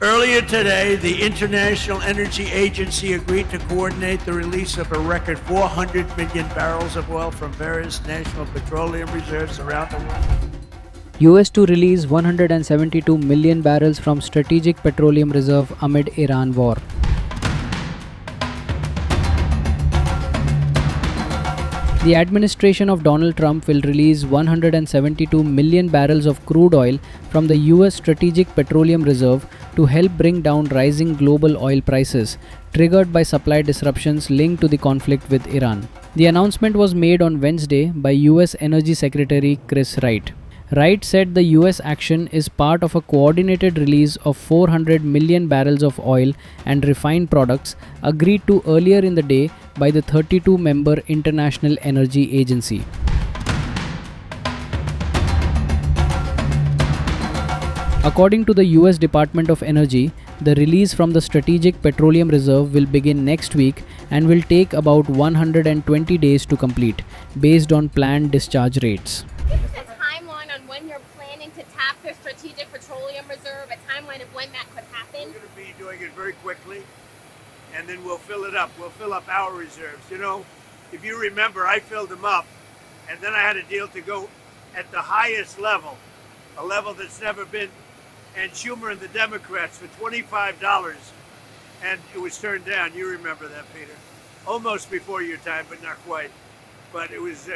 Earlier today, the International Energy Agency agreed to coordinate the release of a record 400 million barrels of oil from various national petroleum reserves around the world. US to release 172 million barrels from Strategic Petroleum Reserve amid Iran war. The administration of Donald Trump will release 172 million barrels of crude oil from the US Strategic Petroleum Reserve to help bring down rising global oil prices, triggered by supply disruptions linked to the conflict with Iran. The announcement was made on Wednesday by US Energy Secretary Chris Wright. Wright said the US action is part of a coordinated release of 400 million barrels of oil and refined products agreed to earlier in the day by the 32-member International Energy Agency. According to the US Department of Energy, the release from the Strategic Petroleum Reserve will begin next week and will take about 120 days to complete, based on planned discharge rates. When you're planning to tap the Strategic Petroleum Reserve, a timeline of when that could happen? We're going to be doing it very quickly, and then we'll fill it up. We'll fill up our reserves. You know, if you remember, I filled them up, and then I had a deal to go at the highest level, a level that's never been, and Schumer and the Democrats for $25, and it was turned down. You remember that, Peter. Almost before your time, but not quite. But it was,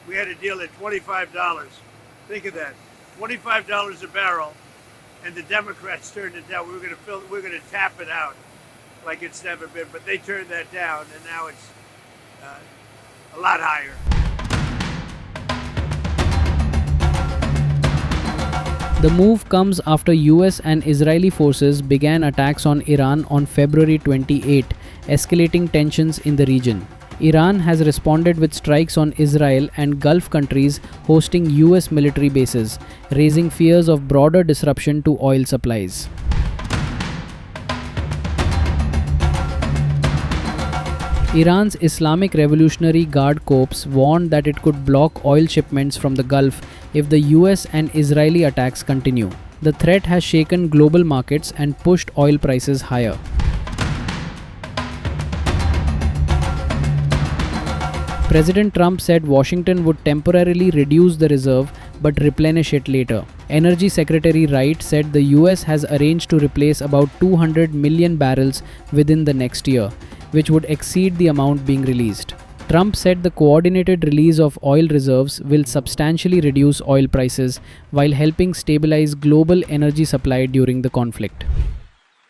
we had a deal at $25. Think of that, $25 a barrel, and the Democrats turned it down. We're going to tap it out like it's never been, but they turned that down, and now it's a lot higher. The move comes after US and Israeli forces began attacks on Iran on February 28, escalating tensions in the region. Iran has responded with strikes on Israel and Gulf countries hosting US military bases, raising fears of broader disruption to oil supplies. Iran's Islamic Revolutionary Guard Corps warned that it could block oil shipments from the Gulf if the US and Israeli attacks continue. The threat has shaken global markets and pushed oil prices higher. President Trump said Washington would temporarily reduce the reserve but replenish it later. Energy Secretary Wright said the US has arranged to replace about 200 million barrels within the next year, which would exceed the amount being released. Trump said the coordinated release of oil reserves will substantially reduce oil prices while helping stabilize global energy supply during the conflict.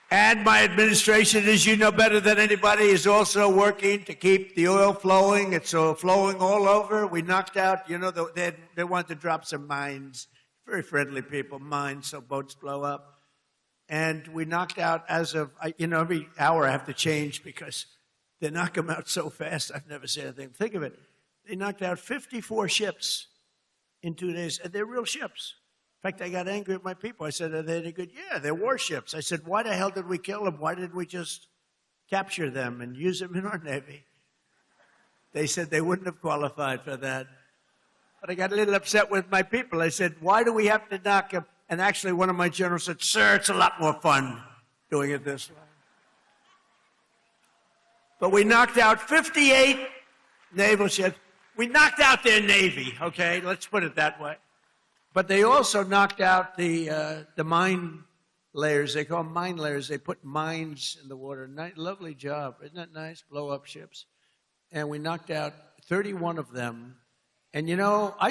And my administration, as you know better than anybody, is also working to keep the oil flowing. It's flowing all over. We knocked out, you know, they wanted to drop some mines, very friendly people, mines, so boats blow up. And we knocked out as of, you know, every hour I have to change because they knock them out so fast. I've never seen anything. Think of it. They knocked out 54 ships in 2 days, and they're real ships. In fact, I got angry at my people. I said, are they any good? Yeah, they're warships. I said, why the hell did we kill them? Why didn't we just capture them and use them in our Navy? They said they wouldn't have qualified for that. But I got a little upset with my people. I said, why do we have to knock them? And actually, one of my generals said, sir, it's a lot more fun doing it this way. But we knocked out 58 naval ships. We knocked out their Navy, okay? Let's put it that way. But they also knocked out the mine layers. They call them mine layers. They put mines in the water. Lovely job. Isn't that nice? Blow up ships. And we knocked out 31 of them. And, you know, I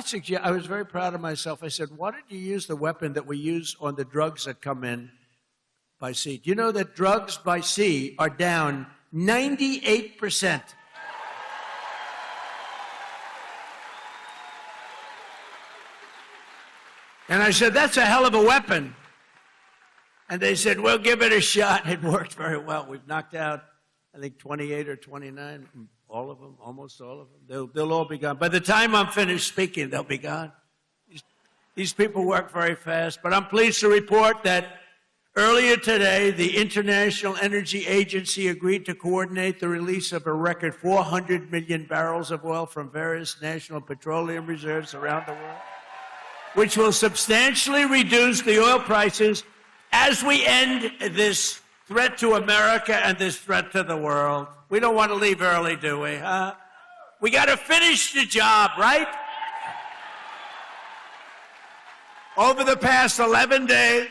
was very proud of myself. I said, why didn't you use the weapon that we use on the drugs that come in by sea? Do you know that drugs by sea are down 98%? And I said, that's a hell of a weapon. And they said, well, give it a shot. It worked very well. We've knocked out, I think, 28 or 29, all of them, almost all of them. They'll all be gone. By the time I'm finished speaking, they'll be gone. These people work very fast. But I'm pleased to report that earlier today, the International Energy Agency agreed to coordinate the release of a record 400 million barrels of oil from various national petroleum reserves around the world, which will substantially reduce the oil prices as we end this threat to America and this threat to the world, we don't want to leave early, do we? We got to finish the job, right? Over the past 11 days,